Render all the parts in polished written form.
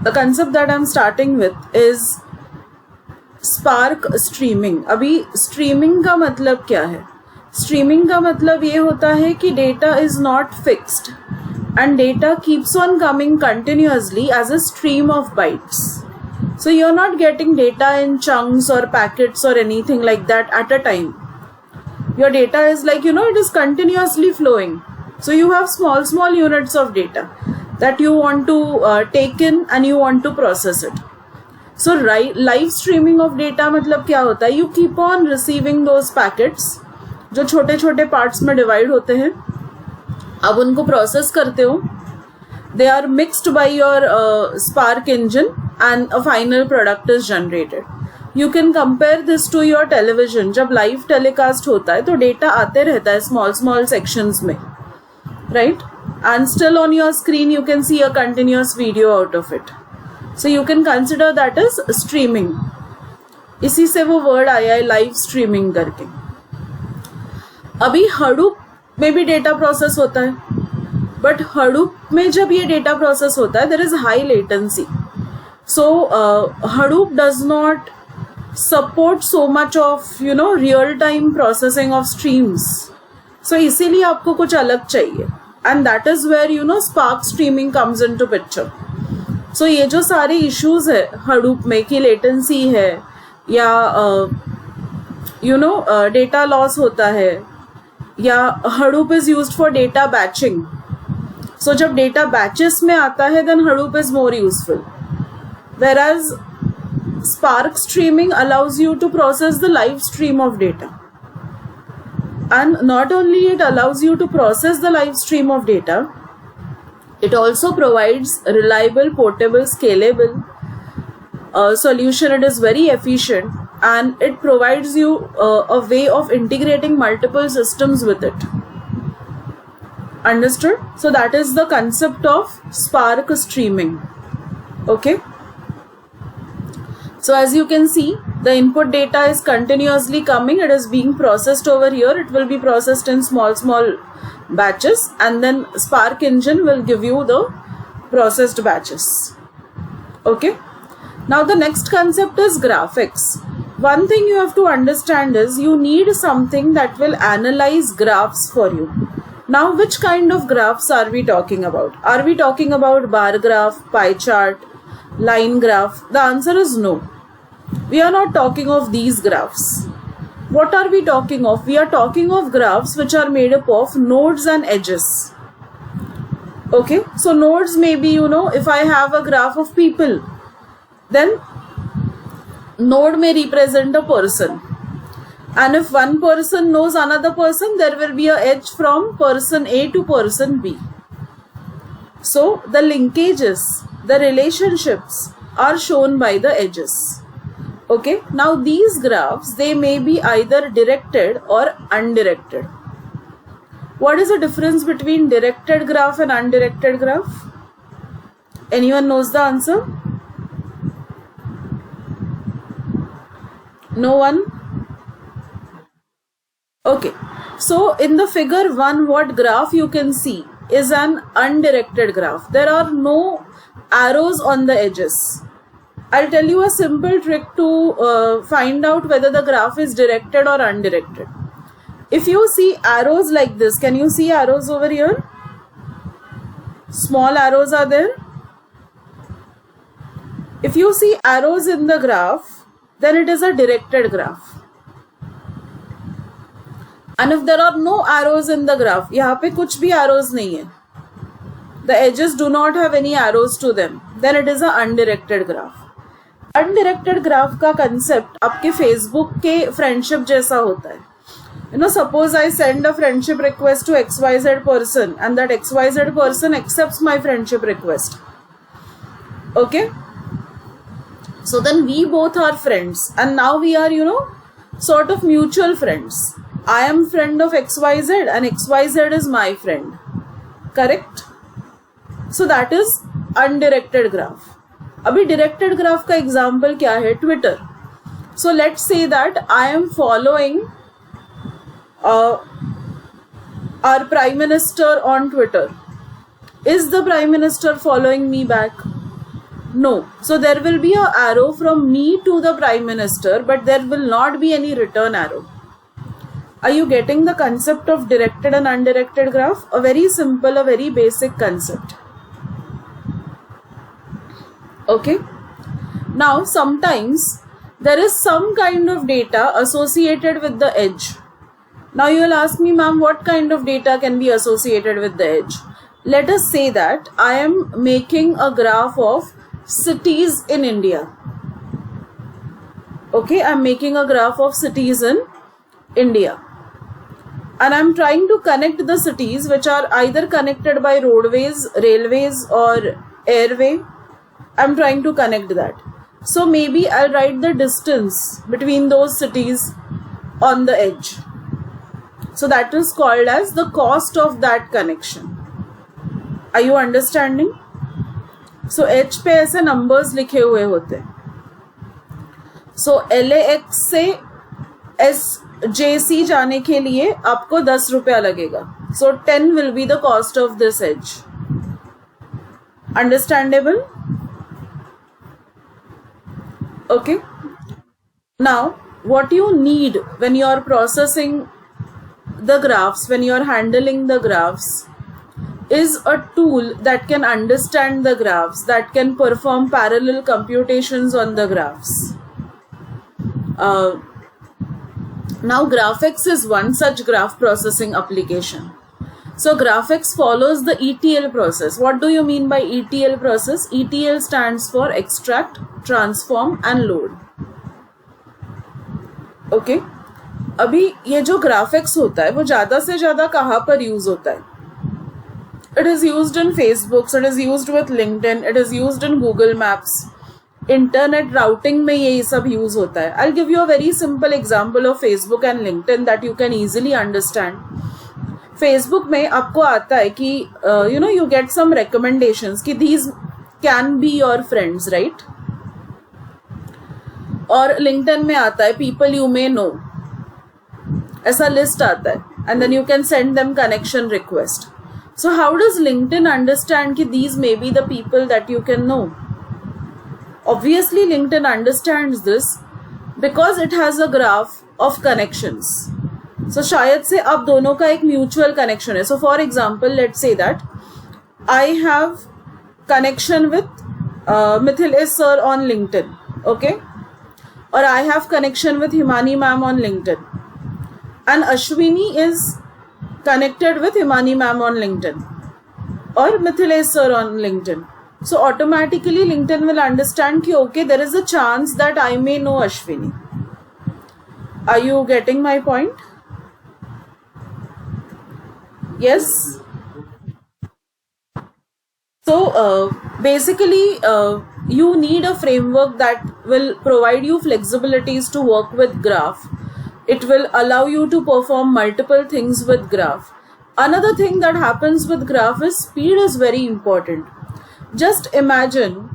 the concept that I'm starting with is Spark streaming. अभी streaming का मतलब क्या है? Streaming का मतलब ये होता है कि data is not fixed and data keeps on coming continuously as a stream of bytes. So you're not getting data in chunks or packets or anything like that at a time. Your data is like, it is continuously flowing. So you have small units of data that you want to take in and you want to process it. So live streaming of data मतलब क्या होता है? You keep on receiving those packets जो छोटे छोटे parts में divide होते हैं. अब उनको प्रोसेस करते हो. They are mixed by your Spark engine and a final product is generated. You can compare this to your television. जब live telecast होता है तो data आते रहता है small sections में, right? And still on your screen you can see a continuous video out of it. So you can consider that as streaming. इसी से वो word आया है live streaming करके. अभी Hadoop में भी data process होता है, but Hadoop में जब ये data process होता है there is high latency. So Hadoop does not support so much of real time processing of streams. So इसीलिए आपको कुछ अलग चाहिए, and that is where Spark streaming comes into picture. So ये जो सारे issues है Hadoop में कि latency है या data loss होता है या Hadoop is used for data batching. So जब data batches में आता है then Hadoop is more useful. Whereas Spark streaming allows you to process the live stream of data. And not only it allows you to process the live stream of data, it also provides reliable, portable, scalable solution. It is very efficient and it provides you a way of integrating multiple systems with it. Understood? So that is the concept of Spark streaming. Okay. So as you can see, the input data is continuously coming. It is being processed over here. It will be processed in small batches and then Spark engine will give you the processed batches. Okay. Now the next concept is graphics. One thing you have to understand is you need something that will analyze graphs for you. Now which kind of graphs are we talking about? Are we talking about bar graph, pie chart, line graph? The answer is no. We are not talking of these graphs. What are we talking of? We are talking of graphs which are made up of nodes and edges. Okay, so nodes may be, if I have a graph of people, then node may represent a person. And if one person knows another person, there will be an edge from person A to person B. So the linkages, the relationships are shown by the edges. Okay, now these graphs, they may be either directed or undirected. What is the difference between directed graph and undirected graph? Anyone knows the answer? No one? Okay, so in the figure 1, what graph you can see is an undirected graph. There are no arrows on the edges. I'll tell you a simple trick to find out whether the graph is directed or undirected. If you see arrows like this, can you see arrows over here? Small arrows are there. If you see arrows in the graph, then it is a directed graph. And if there are no arrows in the graph, यहाँ पे कुछ भी arrows नहीं है, the edges do not have any arrows to them, then it is a undirected graph. Undirected graph का concept आपके Facebook के friendship जैसा होता है. Suppose I send a friendship request to XYZ person and that XYZ person accepts my friendship request. Okay? So then we both are friends and now we are, sort of mutual friends. I am friend of XYZ and XYZ is my friend. Correct? So that is undirected graph. अभी directed graph का example क्या है? Twitter. So let's say that I am following our Prime Minister on Twitter. Is the Prime Minister following me back? No. So there will be an arrow from me to the Prime Minister, but there will not be any return arrow. Are you getting the concept of directed and undirected graph? A very simple, a very basic concept. Okay. Now, sometimes there is some kind of data associated with the edge. Now you will ask me, ma'am, what kind of data can be associated with the edge? Let us say that I am making a graph of cities in India. Okay, I am making a graph of cities in India. And I am trying to connect the cities which are either connected by roadways, railways or airway. I am trying to connect that. So maybe I'll write the distance between those cities on the edge. So that is called as the cost of that connection. Are you understanding? So edge पे ऐसे numbers लिखे हुए होते हैं. So LAX से SJC जाने के लिए आपको 10 रुपया लगेगा. So 10 will be the cost of this edge. Understandable? Okay. Now, what you need when you are processing the graphs, when you are handling the graphs, is a tool that can understand the graphs, that can perform parallel computations on the graphs. Now, GraphX is one such graph processing application. So, GraphX follows the ETL process. What do you mean by ETL process? ETL stands for extract, transform and load. Okay. अभी ये जो GraphX होता है वो ज़्यादा से ज़्यादा कहाँ पर यूज़ होता है? It is used in Facebook, it is used with LinkedIn, it is used in Google Maps. Internet routing में ये सब यूज़ होता है. I'll give you a very simple example of Facebook and LinkedIn that you can easily understand. Facebook में आपको आता है कि you get some recommendations कि these can be your friends, right? और LinkedIn में आता है people you may know. ऐसा list आता है and then you can send them connection request. So how does LinkedIn understand कि these may be the people that you can know? Obviously LinkedIn understands this because it has a graph of connections. So शायद से आप दोनों का एक mutual connection है. So for example, let's say that I have connection with Mithilesh sir on LinkedIn, okay? Or I have connection with Himani ma'am on LinkedIn. And Ashwini is connected with Himani ma'am on LinkedIn or Mithilesh sir on LinkedIn. So automatically LinkedIn will understand कि okay, there is a chance that I may know Ashwini. Are you getting my point? Yes? So basically you need a framework that will provide you flexibilities to work with graph. It will allow you to perform multiple things with graph. Another thing that happens with graph is speed is very important. Just imagine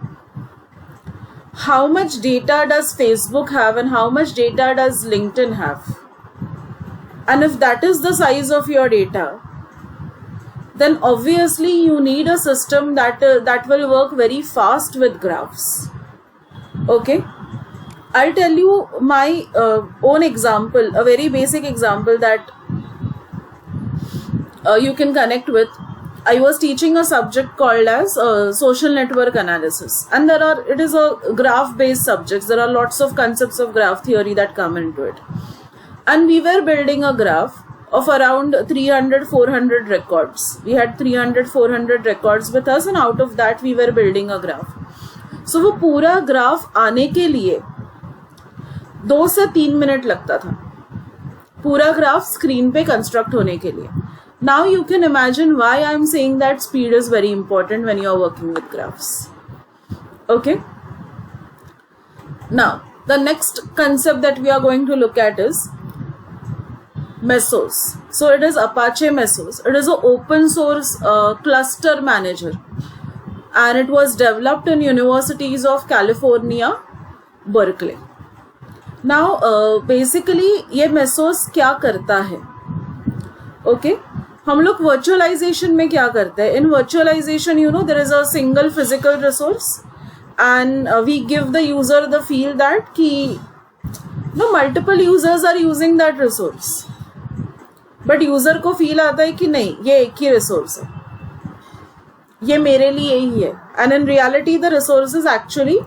how much data does Facebook have and how much data does LinkedIn have. And if that is the size of your data, then obviously you need a system that will work very fast with graphs. Okay? I'll tell you my own example, a very basic example that you can connect with. I was teaching a subject called as social network analysis, and it is a graph based subject. There are lots of concepts of graph theory that come into it, and we were building a graph of around 300-400 records. We had 300-400 records with us, and out of that we were building a graph. So वो पूरा graph आने के लिए 2 से 3 minute लगता था पूरा graph screen पे कंस्ट्रक्ट होने के लिए. Now you can imagine why I am saying that speed is very important when you are working with graphs. Okay. Now the next concept that we are going to look at is Mesos. So it is Apache Mesos. It is an open source cluster manager, and it was developed in universities of California, Berkeley. Now basically ये Mesos क्या करता है? Okay, हम लोग virtualization में क्या करते हैं? In virtualization, there is a single physical resource and we give the user the feel that ki multiple users are using that resource, but user को feel आता है कि नहीं ये एक ही resource है, ये मेरे लिए ही है, and in reality the resource is actually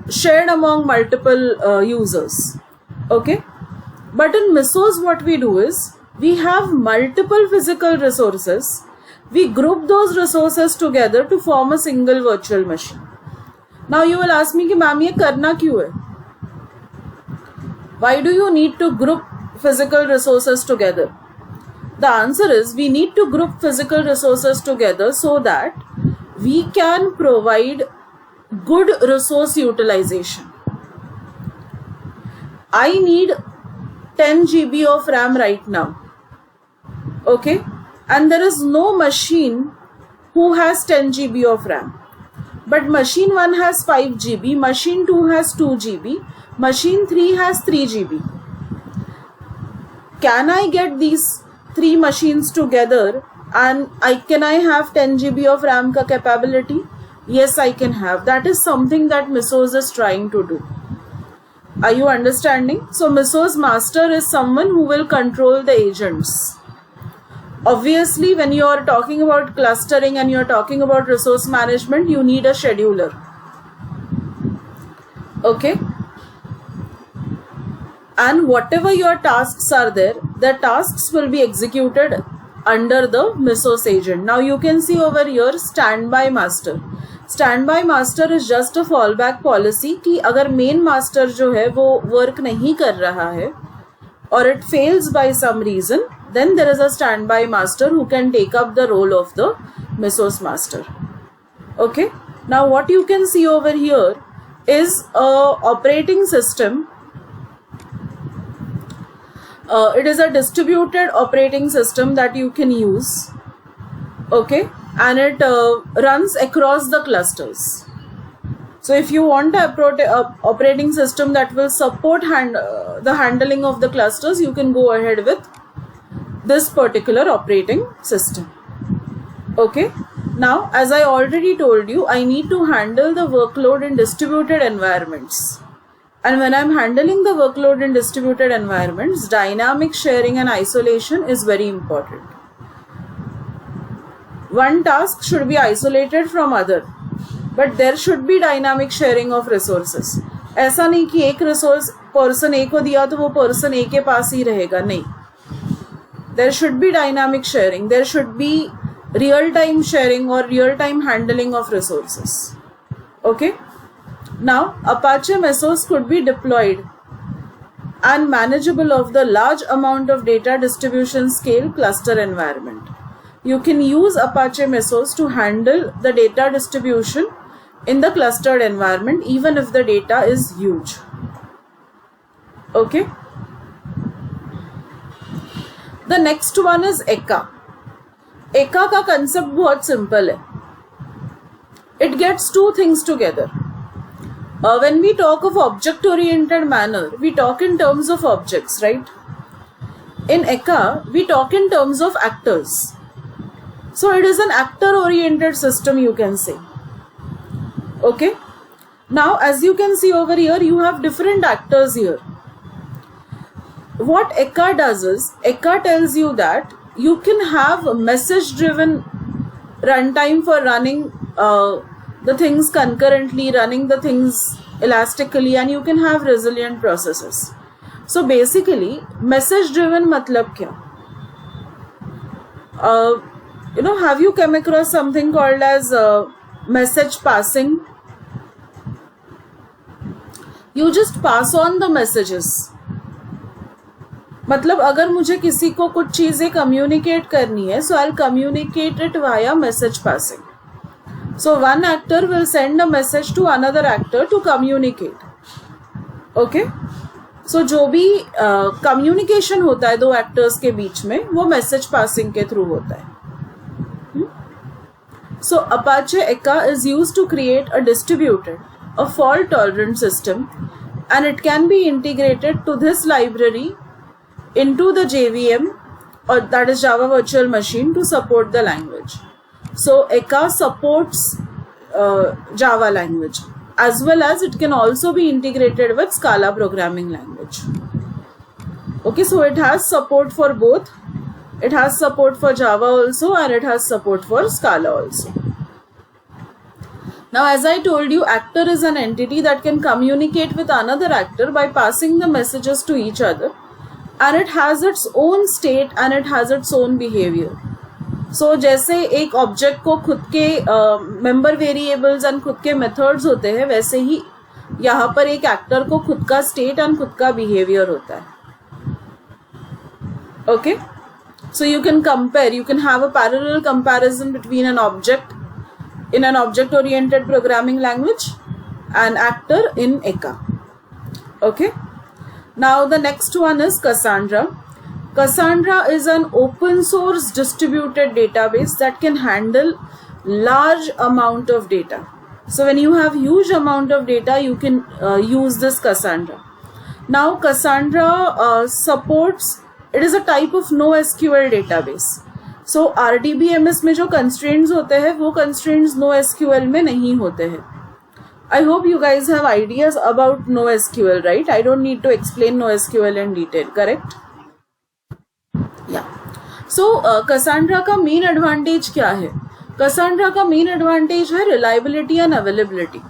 shared among multiple users. Okay, but in Mesos what we do is we have multiple physical resources, we group those resources together to form a single virtual machine. Now you will ask me कि ma'am ये करना क्यों है? Why do you need to group physical resources together? The answer is we need to group physical resources together so that we can provide good resource utilization. I need 10 GB of RAM right now. Okay? And there is no machine who has 10 GB of RAM. But machine 1 has 5 GB, machine 2 has 2 GB, machine 3 has 3 GB. Can I get these 3 machines together and can I have 10 GB of RAM ka capability? Yes, I can have. That is something that Mesos is trying to do. Are you understanding? So Mesos master is someone who will control the agents. Obviously, when you are talking about clustering and you are talking about resource management, you need a scheduler. Okay? And whatever your tasks are there, the tasks will be executed under the Mesos agent. Now you can see over here standby master. Standby master is just a fallback policy कि अगर main master जो है वो work नहीं कर रहा है or it fails by some reason, then there is a standby master who can take up the role of the Mesos master. Okay, now what you can see over here is a operating system. It is a distributed operating system that you can use. Okay, and it runs across the clusters. So if you want a operating system that will support the handling of the clusters, you can go ahead with this particular operating system. Okay, now as I already told you, I need to handle the workload in distributed environments, and when I am handling the workload in distributed environments, dynamic sharing and isolation is very important. One task should be isolated from other, but there should be dynamic sharing of resources. ऐसा नहीं कि एक resource person A को दिया तो वो person A के पास ही रहेगा, नहीं. There should be dynamic sharing. There should be real-time sharing or real-time handling of resources. Okay? Now, Apache Mesos could be deployed and manageable of the large amount of data distribution scale cluster environment. You can use Apache Mesos to handle the data distribution in the clustered environment even if the data is huge. Okay? The next one is ECA. ECA का concept बहुत simple है. It gets two things together. When we talk of object-oriented manner, we talk in terms of objects, right? In ECA, we talk in terms of actors. So it is an actor-oriented system, you can say. Okay? Now, as you can see over here, you have different actors here. What ECA does is, ECA tells you that you can have a message-driven runtime for running the things concurrently, running the things elastically, and you can have resilient processes. So basically, message-driven matlab kya? Have you come across something called as message passing? You just pass on the messages. मतलब अगर मुझे किसी को कुछ चीज़ें communicate करनी है, so I'll communicate it via message passing. So one actor will send a message to another actor to communicate. Okay? So जो भी communication होता है दो actors के बीच में, वो message passing के through होता है. So Apache ECA is used to create a distributed, a fault-tolerant system, and it can be integrated to this library into the JVM, or that is Java Virtual Machine, to support the language. So ECA supports Java language, as well as it can also be integrated with Scala programming language. Okay, so it has support for both. It has support for Java also, and it has support for Scala also. Now, as I told you, actor is an entity that can communicate with another actor by passing the messages to each other, and it has its own state and it has its own behavior. So जैसे एक object को खुद के member variables and खुद के methods होते हैं, वैसे ही यहाँ पर एक एक्टर को खुद का स्टेट एंड खुद का बिहेवियर होता है. Okay, so you can compare, you can have a parallel comparison between an object in an object oriented programming language and actor in ECA. Okay, now the next one is Cassandra. Cassandra is an open source distributed database that can handle large amount of data. So when you have huge amount of data, you can use this Cassandra. Now Cassandra supports, it is a type of NoSQL database. So RDBMS में जो constraints होते हैं, वो constraints NoSQL में नहीं होते हैं. I hope you guys have ideas about NoSQL, right? I don't need to explain NoSQL in detail, correct? Yeah. So Cassandra का main advantage क्या है? Cassandra का main advantage है reliability and availability,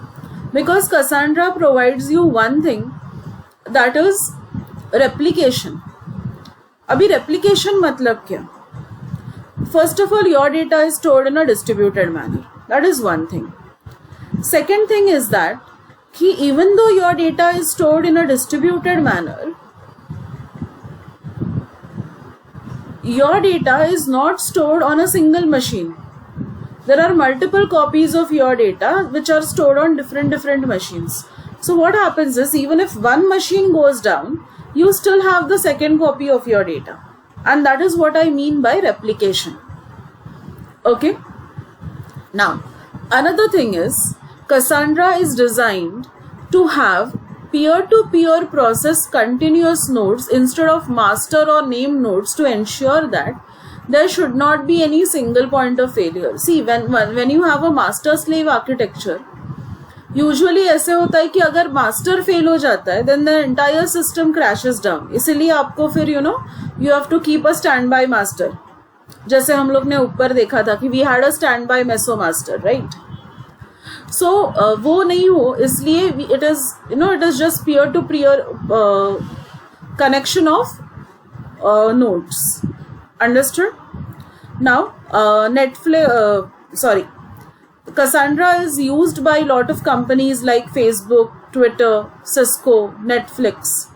because Cassandra provides you one thing, that is replication. अभी replication मतलब क्या? First of all, your data is stored in a distributed manner. That is one thing. Second thing is that even though your data is stored in a distributed manner, your data is not stored on a single machine. There are multiple copies of your data which are stored on different machines. So what happens is, even if one machine goes down, you still have the second copy of your data. And that is what I mean by replication. Okay. Now, another thing is, Cassandra is designed to have peer-to-peer process continuous nodes instead of master or name nodes to ensure that there should not be any single point of failure. See, when you have a master-slave architecture, usually ऐसे होता है कि अगर master fail हो जाता है, then the entire system crashes down. इसीलिए आपको फिर you have to keep a standby master. जैसे हम लोग ने ऊपर देखा था कि we had a standby meso master, right? So वो नहीं हो, इसलिए it is just peer to peer connection of nodes. Understood? Now Cassandra is used by a lot of companies like Facebook, Twitter, Cisco, Netflix.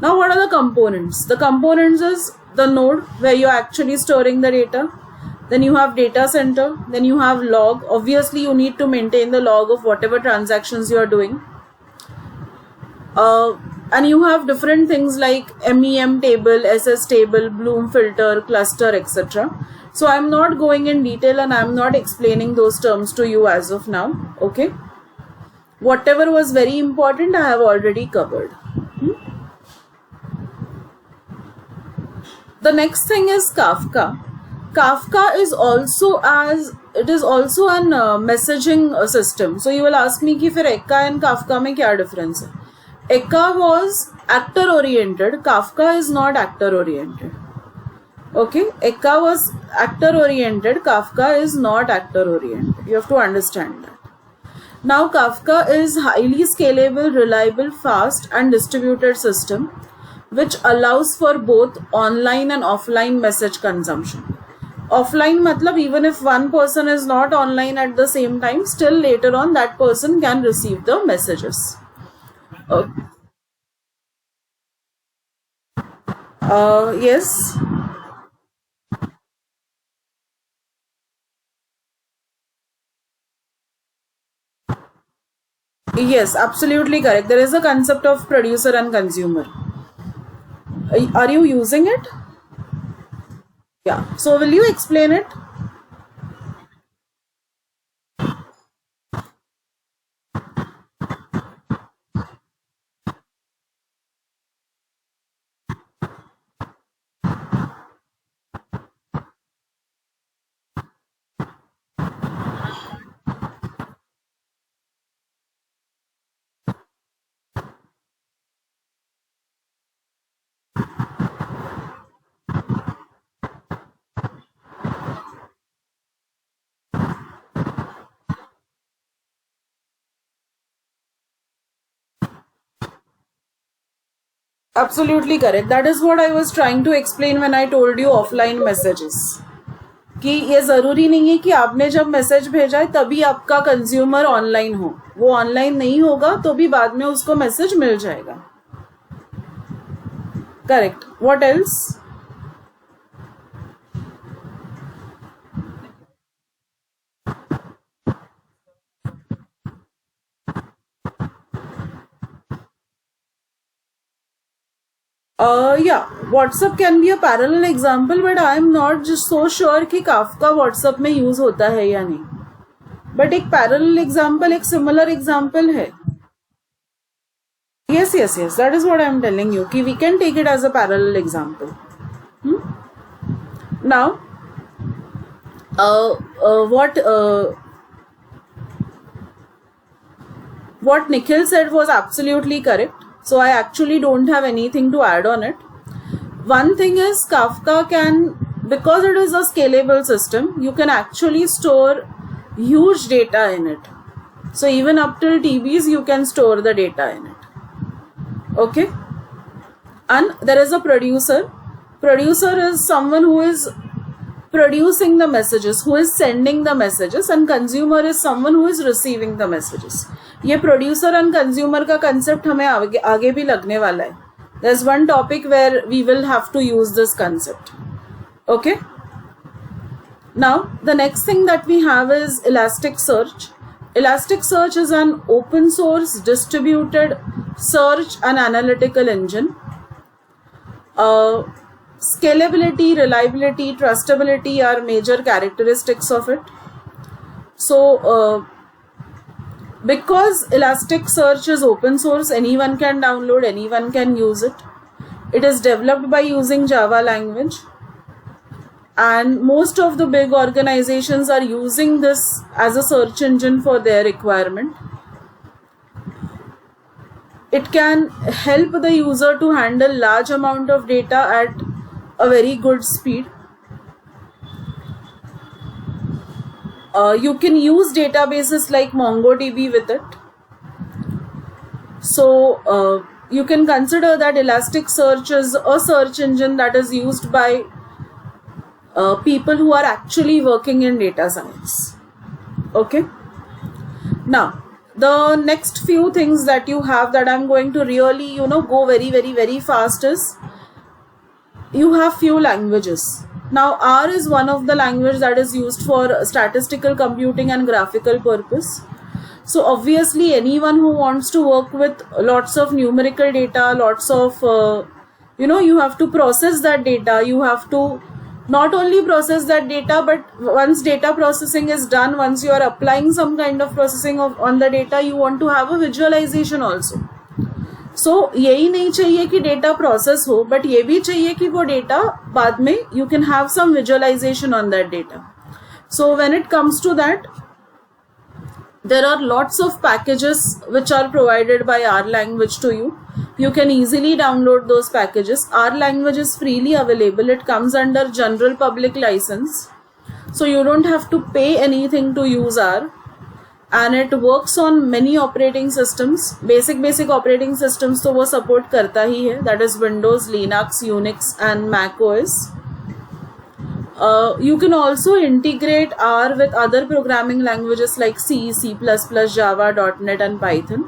Now what are the components? The components is the node where you're actually storing the data. Then you have data center. Then you have log. Obviously you need to maintain the log of whatever transactions you are doing. And you have different things like MEM table, SS table, Bloom filter, cluster, etc. So I'm not going in detail and I'm not explaining those terms to you as of now. Okay. Whatever was very important, I have already covered. The next thing is Kafka. Kafka is also an messaging system. So you will ask me कि फिर Ekka and Kafka में क्या difference है? Ekka was actor oriented. Kafka is not actor oriented. Okay, Ekka was actor oriented. Kafka is not actor oriented. You have to understand that. Now Kafka is highly scalable, reliable, fast and distributed system which allows for both online and offline message consumption. Offline matlab even if one person is not online at the same time, still later on that person can receive the messages. Yes. Yes, absolutely correct. There is a concept of producer and consumer. Are you using it? Yeah. So will you explain it? Absolutely correct. That is what I was trying to explain when I told you offline messages. कि ये ज़रूरी नहीं है कि आपने जब message भेजा है तभी आपका कंज्यूमर ऑनलाइन हो, वो ऑनलाइन नहीं होगा तो भी बाद में उसको मैसेज मिल जाएगा. Correct. What else? Yeah, WhatsApp can be a parallel example, but I am not just so sure कि Kafka WhatsApp में यूज होता है या नहीं. बट एक पैरेलल एग्जाम्पल, एक सिमिलर एग्जाम्पल है. Yes, yes, yes. That is what I am telling you. कि we can take it as a parallel example. Now, what Nikhil said was absolutely correct. So I actually don't have anything to add on it. One thing is Kafka can, because it is a scalable system, you can actually store huge data in it. So even up till TBs you can store the data in it. Okay. And there is a producer. Producer is someone who is producing the messages, who is sending the messages, and consumer is someone who is receiving the messages. ये producer and consumer का concept हमें आगे भी लगने वाला है. There's one topic where we will have to use this concept. Okay. Now the next thing that we have is Elasticsearch. Elasticsearch is an open source distributed search and analytical engine. Scalability, reliability, trustability are major characteristics of it. So because Elasticsearch is open source, anyone can download, anyone can use it. It is developed by using Java language, and most of the big organizations are using this as a search engine for their requirement. It can help the user to handle large amount of data at a very good speed. You can use databases like MongoDB with it. So you can consider that Elasticsearch is a search engine that is used by people who are actually working in data science. Okay. Now, the next few things that you have that I'm going to really, go very fast is, you have few languages. Now, R is one of the language that is used for statistical computing and graphical purpose. So obviously anyone who wants to work with lots of numerical data, lots of, you have to process that data. You have to not only process that data, but once data processing is done, once you are applying some kind of processing on the data, you want to have a visualization also. So यही नहीं चाहिए कि data process हो, but ये भी चाहिए कि वो डेटा बाद में you can have some visualization on that data. So when it comes to that, there are lots of packages which are provided by R language to you. You can easily download those packages. R language is freely available. It comes under general public license. So you don't have to pay anything to use R. And it works on many operating systems. Basic operating systems तो वो support करता ही है. That is Windows, Linux, Unix and Mac OS. You can also integrate R with other programming languages like C, C++, Java, .NET and Python.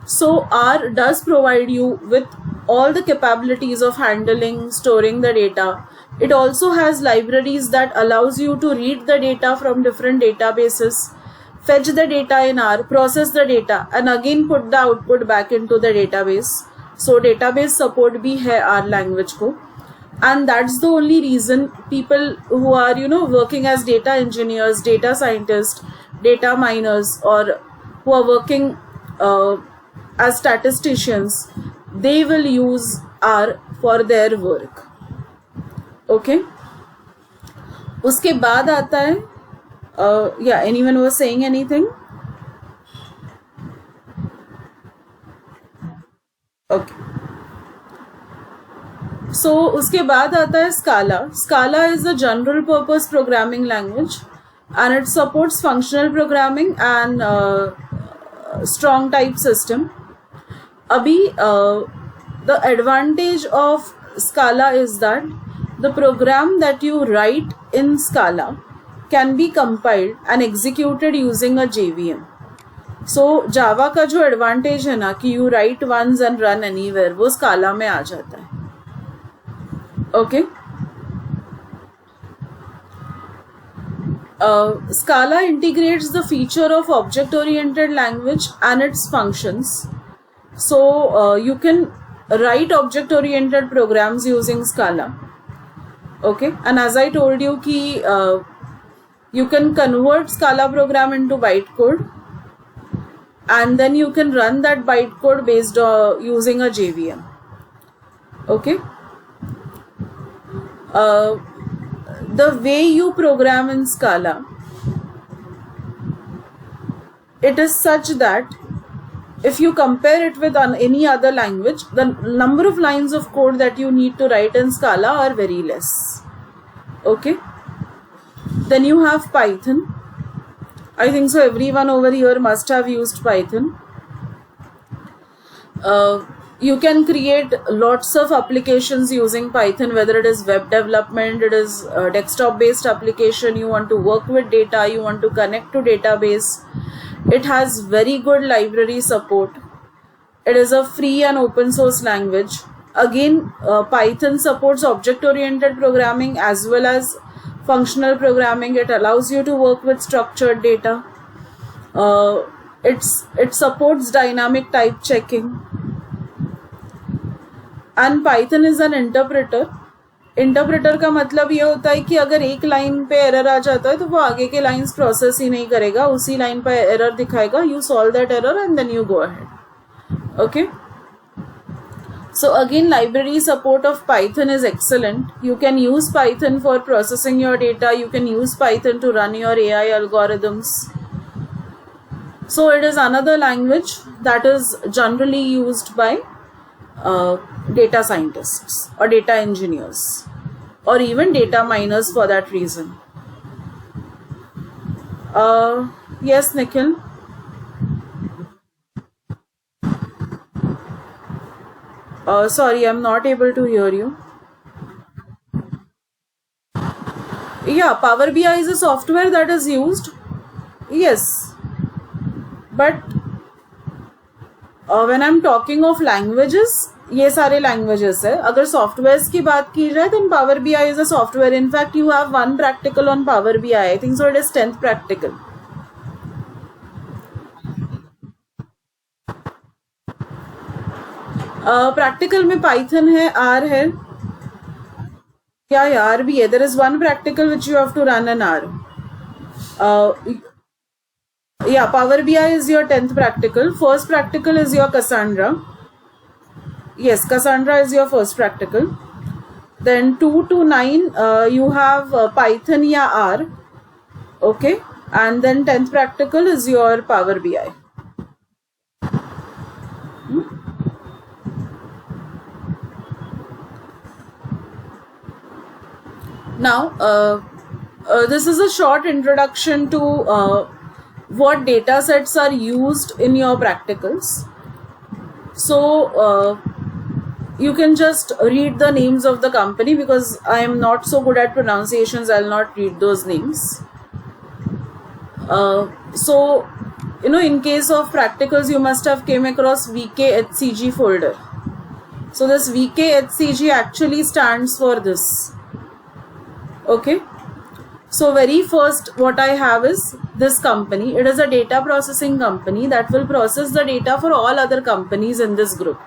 So R does provide you with all the capabilities of handling, storing the data. It also has libraries that allows you to read the data from different databases, fetch the data in R, process the data and again put the output back into the database. So database support bhi hai R language ko. And that's the only reason people who are, working as data engineers, data scientists, data miners, or who are working as statisticians, they will use R for their work. Okay. उसके बाद आता है, yeah, anyone was saying anything? Okay. So उसके बाद आता है Scala. Scala is a general purpose programming language and it supports functional programming and strong type system. अभी the advantage of Scala is that the program that you write in Scala can be compiled and executed using a JVM. So जावा का जो advantage है ना कि you write once and run anywhere, वो Scala में आ जाता है. Okay. Scala integrates the feature of object-oriented language and its functions. So you can write object-oriented programs using Scala. Okay, and as I told you, you can convert Scala program into bytecode, and then you can run that bytecode based using a JVM. Okay. The way you program in Scala, it is such that if you compare it with any other language, the number of lines of code that you need to write in Scala are very less. Okay. Then you have Python. I think so everyone over here must have used Python. You can create lots of applications using Python, whether it is web development, it is a desktop based application, you want to work with data, you want to connect to database. It has very good library support. It is a free and open source language. Again, Python supports object oriented programming as well as functional programming. It allows you to work with structured data. It supports dynamic type checking. And Python is an interpreter. Interpreter का मतलब ये होता है कि अगर एक line पे error आ जाता है तो वो आगे के लाइंस प्रोसेस ही नहीं करेगा, उसी लाइन पे एरर दिखाएगा. You solve that error and then you go ahead. Okay. So again, library support of Python is excellent. You can use Python for processing your data. You can use Python to run your AI algorithms. So it is another language that is generally used by data scientists or data engineers or even data miners for that reason. Yes, Nikhil. Sorry, I'm not able to hear you. Yeah, Power BI is a software that is used. Yes. But when I'm talking of languages, ये सारे languages है. अगर softwares की बात की जाए, then Power BI is a software. In fact, you have one practical on Power BI. I think so it is 10th practical. Practical में Python है, R है. Yeah, R भी है. There is one practical which you have to run in R. Yeah, Power BI is your 10th practical. First practical is your Cassandra. Yes, Cassandra is your first practical. Then 2 to 9, you have Python या R. Okay. And then 10th practical is your Power BI. Now, this is a short introduction to what data sets are used in your practicals. So, you can just read the names of the company because I am not so good at pronunciations. I'll not read those names. So, in case of practicals, you must have came across VKHCG folder. So, this VKHCG actually stands for this. Okay. So, very first what I have is this company. It is a data processing company that will process the data for all other companies in this group.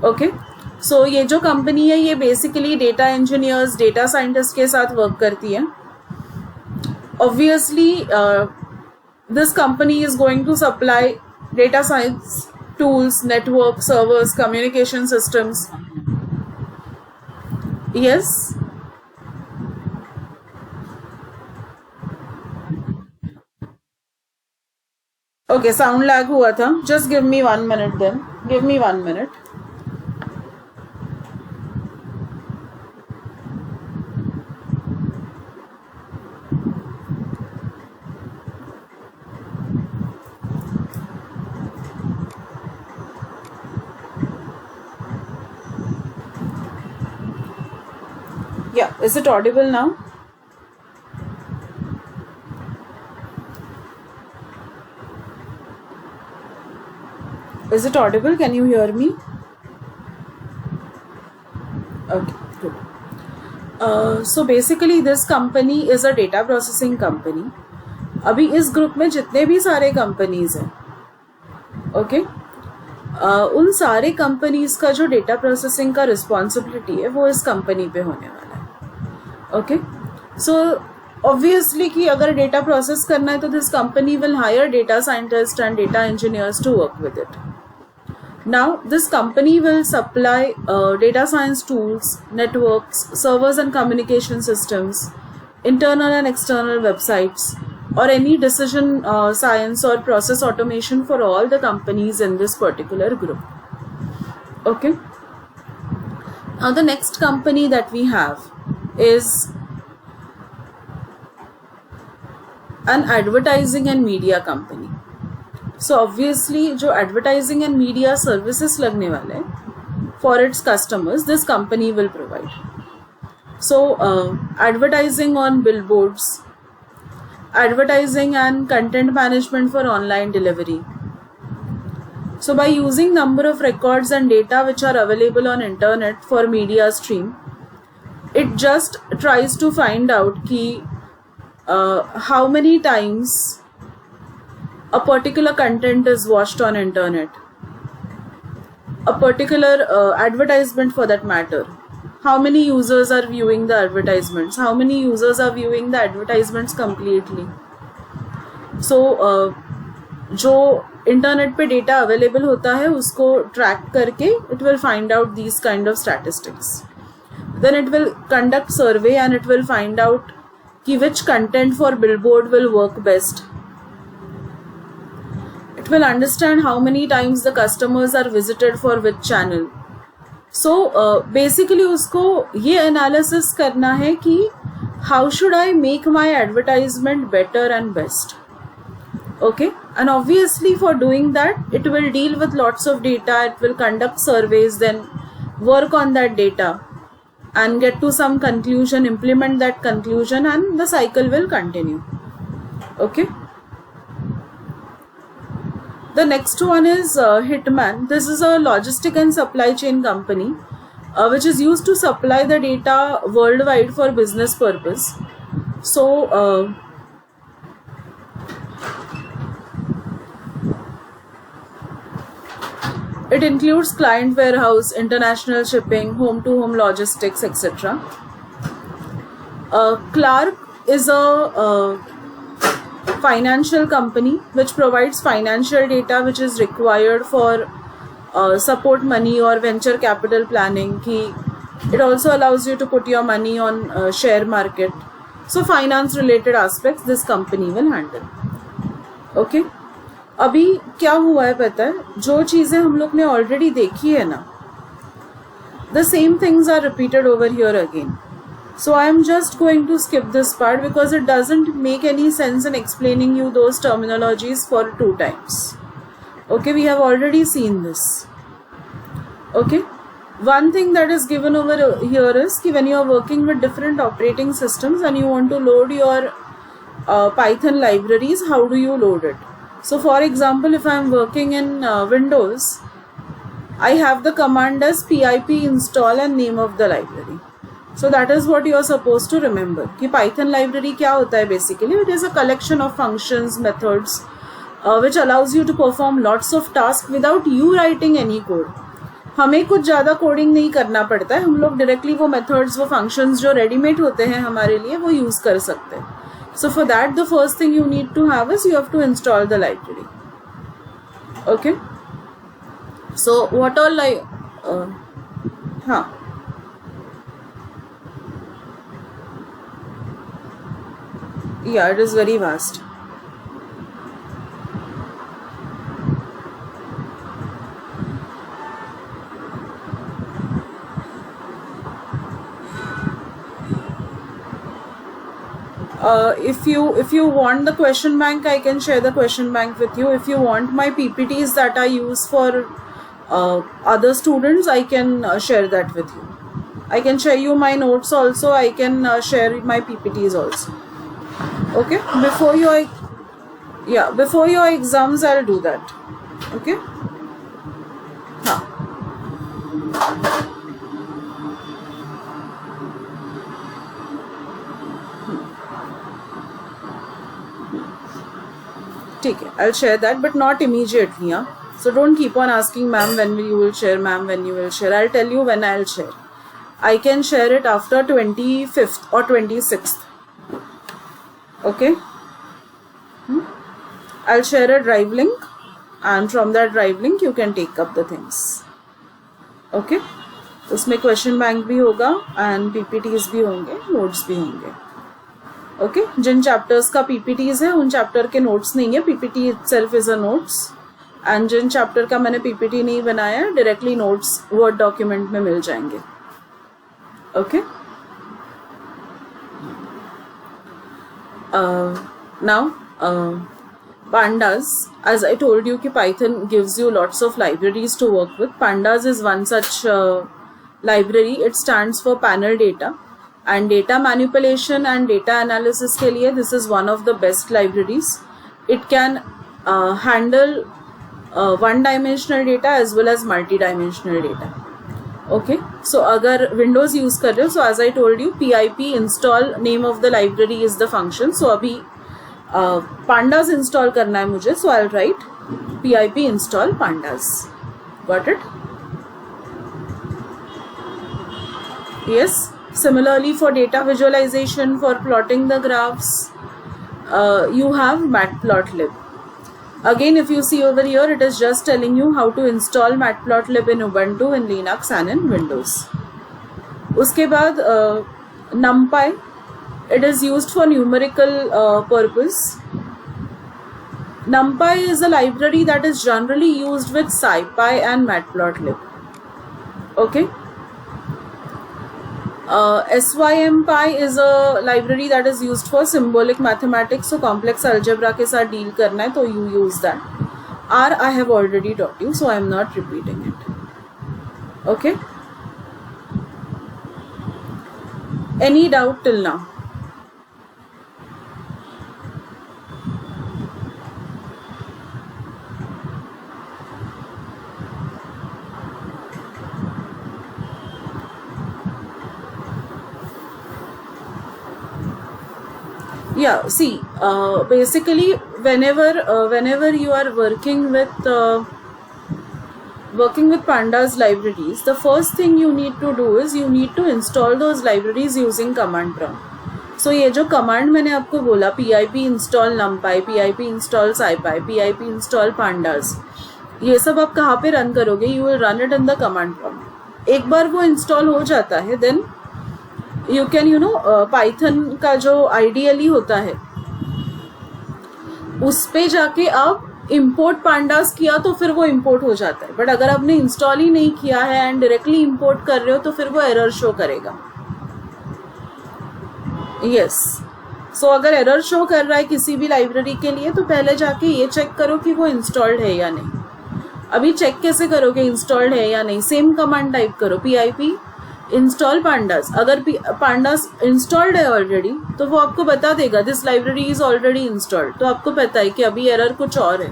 Okay. So, ये जो company है ये basically data engineers, data scientists के साथ work करती है. Obviously, this company is going to supply data science tools, network, servers, communication systems. Yes. Okay, sound lag हुआ था. Just give me 1 minute then. Give me 1 minute. Is it audible now? Is it audible? Can you hear me? Okay, good. So basically this company is a data processing company. अभी इस group में जितने भी सारे companies हैं, okay, उन सारे companies का जो डेटा प्रोसेसिंग का रिस्पॉन्सिबिलिटी है वो इस कंपनी पे होने वाला है. ओके, सो ऑब्वियसली कि अगर डेटा प्रोसेस करना है तो this company will hire data scientist and data engineers to work with it. Now, this company will supply data science tools, networks, servers and communication systems, internal and external websites, or any decision science or process automation for all the companies in this particular group. Okay. Now, the next company that we have is an advertising and media company. So obviously जो advertising and media services लगने वाले for its customers, this company will provide. So advertising on billboards, advertising and content management for online delivery. So by using number of records and data which are available on internet for media stream, it just tries to find out ki how many times a particular content is watched on internet, a particular advertisement for that matter, how many users are viewing the advertisements, how many users are viewing the advertisements completely. So जो internet पे data available होता है उसको track करके it will find out these kind of statistics. Then it will conduct survey and it will find out कि which content for billboard will work best. It will understand how many times the customers are visited for which channel. So basically उसको ये analysis करना है कि how should I make my advertisement better and best. Okay, and obviously for doing that it will deal with lots of data, it will conduct surveys, then work on that data and get to some conclusion, implement that conclusion, and the cycle will continue. Okay. The next one is Hitman. This is a logistic and supply chain company which is used to supply the data worldwide for business purpose. So it includes client warehouse, international shipping, home-to-home logistics, etc. Clark is a financial company which provides financial data which is required for support money or venture capital planning. It also allows you to put your money on share market. So finance related aspects this company will handle. Okay. अभी क्या हुआ है पता है, जो चीज़ें हम लोग ने ऑलरेडी देखी है ना, the same things are repeated over here again. So I am just going to skip this part because it doesn't make any sense in explaining you those terminologies for 2 times. Okay, we have already seen this. Okay, one thing that is given over here is कि when you are working with different operating systems and you want to load your Python libraries, how do you load it? So for example, if I am working in Windows, I have the command as pip install and name of the library. So that is what you are supposed to remember. कि Python library क्या होता है basically? It is a collection of functions, methods, which allows you to perform lots of tasks without you writing any code. हमें कुछ ज़्यादा coding नहीं करना पड़ता है, हम लोग डायरेक्टली वो मेथड्स, वो फंक्शंस जो रेडीमेड होते हैं हमारे लिए वो यूज़ कर सकते हैं. So for that the first thing you need to have is you have to install the library. Okay. So what all yeah, it is very vast. If you want the question bank, I can share the question bank with you. If you want my PPTs that I use for other students, I can share that with you. I can share you my notes also. I can share my PPTs also. Okay, before your exams I'll do that. Okay. हाँ. ठीक है, I'll share that, but not immediately. Yeah? So don't keep on asking, ma'am, when you will share, ma'am, when you will share. I'll tell you when I'll share. I can share it after 25th or 26th. Okay? I'll share a drive link, and from that drive link you can take up the things. Okay? उसमें question bank भी होगा and PPTs भी होंगे, notes भी होंगे. Okay जिन chapters का PPTs है उन चैप्टर के नोट्स नहीं है. PPT itself is a notes. And जिन चैप्टर का मैंने PPT नहीं बनाया डायरेक्टली नोट्स वर्ड डॉक्यूमेंट में मिल जाएंगे. Okay now Pandas, as I told you, Python gives you lots of libraries to work with. Pandas is one such library. It stands for panel data, and data manipulation and data analysis के लिए this is one of the best libraries. It can handle one-dimensional data as well as multi-dimensional data. Okay, so अगर Windows use कर रहे हो, so as I told you, pip install name of the library is the function. So अभी pandas install करना है मुझे, so I'll write pip install pandas. Got it? Yes. Similarly, for data visualization, for plotting the graphs, you have matplotlib. Again, if you see over here, it is just telling you how to install matplotlib in Ubuntu, in Linux and in Windows. उसके बाद numpy. It is used for numerical purpose. NumPy is a library that is generally used with SciPy and Matplotlib. Okay. SYMPy is a library that is used for symbolic mathematics. So complex algebra के साथ deal करना है तो you use that. R I have already taught you, so I am not repeating it. Okay. Any doubt till now? Yeah, see, basically whenever you are working with pandas libraries, the first thing you need to do is you need to install those libraries using command prompt. So ये जो command मैंने आपको बोला, pip install numpy, pip install scipy, pip install pandas, ये सब आप कहाँ पे रन करोगे? You will run it in the command prompt. एक बार वो install हो जाता है, then you can पाइथन का जो आइडियली होता है उस पे जाके आप इंपोर्ट पांडास किया तो फिर वो इंपोर्ट हो जाता है. बट अगर आपने इंस्टॉल ही नहीं किया है एंड डायरेक्टली इंपोर्ट कर रहे हो तो फिर वो एरर शो करेगा. यस. सो अगर एरर शो कर रहा है किसी भी लाइब्रेरी के लिए तो पहले जाके ये चेक करो कि वो इंस्टॉल्ड है या नहीं. अभी चेक कैसे करोगे इंस्टॉल्ड है या नहीं? सेम कमांड टाइप करो, pip इंस्टॉल पांडास. अगर पांडास इंस्टॉल्ड है ऑलरेडी तो वो आपको बता देगा this library is already installed. तो आपको पता है कि अभी एरर कुछ और है.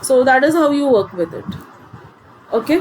So that is how you work with it. Okay.